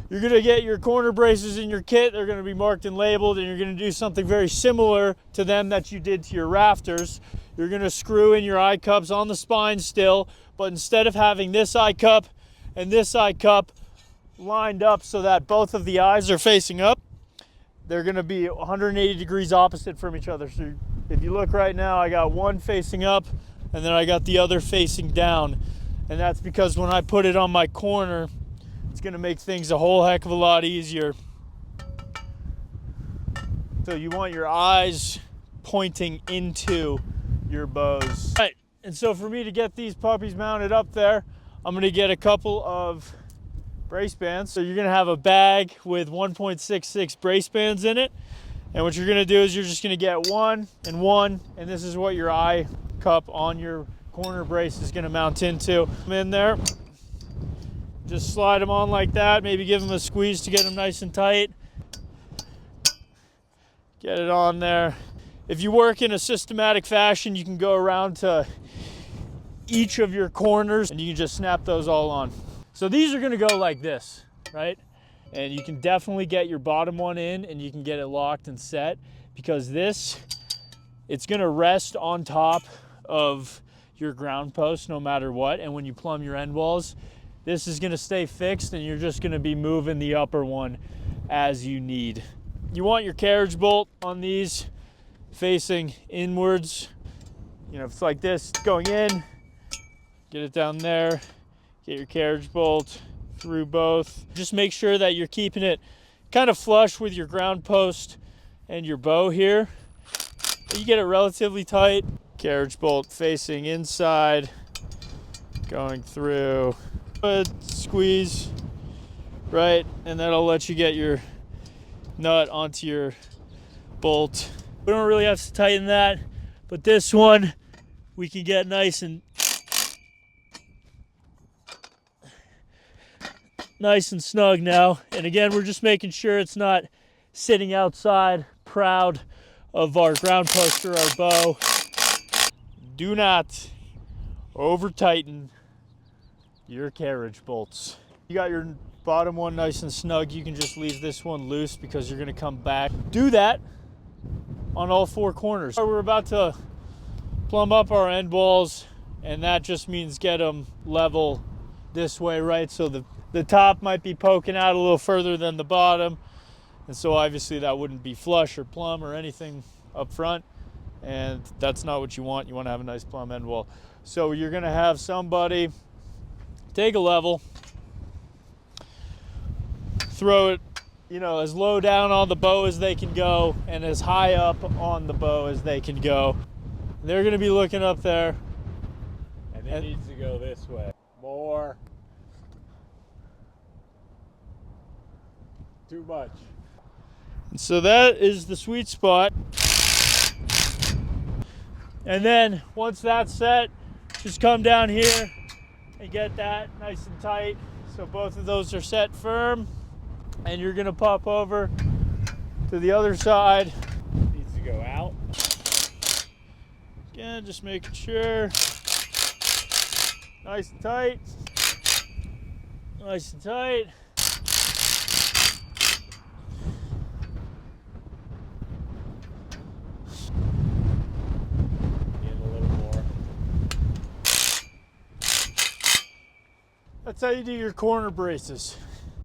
You're gonna get your corner braces in your kit. They're gonna be marked and labeled, and you're gonna do something very similar to them that you did to your rafters. You're gonna screw in your eye cups on the spine still, but instead of having this eye cup and this eye cup lined up so that both of the eyes are facing up, they're gonna be 180 degrees opposite from each other. So if you look right now, I got one facing up and then I got the other facing down. And that's because when I put it on my corner, it's gonna make things a whole heck of a lot easier. So you want your eyes pointing into your bows. All right, and so for me to get these puppies mounted up there, I'm gonna get a couple of brace bands. So you're gonna have a bag with 1.66 brace bands in it. And what you're gonna do is you're just gonna get one, and this is what your eye cup on your corner brace is gonna mount into. Come in there, just slide them on like that, maybe give them a squeeze to get them nice and tight. Get it on there. If you work in a systematic fashion, you can go around to each of your corners and you can just snap those all on. So these are gonna go like this, right? And you can definitely get your bottom one in and you can get it locked and set, because it's gonna rest on top of your ground post no matter what. And when you plumb your end walls, this is gonna stay fixed and you're just gonna be moving the upper one as you need. You want your carriage bolt on these facing inwards. You know, if it's like this, going in, get it down there, get your carriage bolt through both. Just make sure that you're keeping it kind of flush with your ground post and your bow here. You get it relatively tight. Carriage bolt facing inside, going through. Good squeeze, right? And that'll let you get your nut onto your bolt. We don't really have to tighten that, but this one we can get nice and snug now. And again, we're just making sure it's not sitting outside proud of our ground post or our bow. Do not over tighten your carriage bolts. You got your bottom one nice and snug, you can just leave this one loose because you're gonna come back. Do that on all four corners. We're about to plumb up our end walls, and that just means get them level this way, right? So the top might be poking out a little further than the bottom, and so obviously that wouldn't be flush or plumb or anything up front, and that's not what you want. You want to have a nice plumb end wall. So you're gonna have somebody take a level, throw it, you know, as low down on the bow as they can go and as high up on the bow as they can go. They're gonna be looking up there. And it needs to go this way. More. Too much. And so that is the sweet spot. And then once that's set, just come down here and get that nice and tight. So both of those are set firm. And you're gonna pop over to the other side. Needs to go out. Again, just making sure. Nice and tight. Nice and tight. Need a little more. That's how you do your corner braces.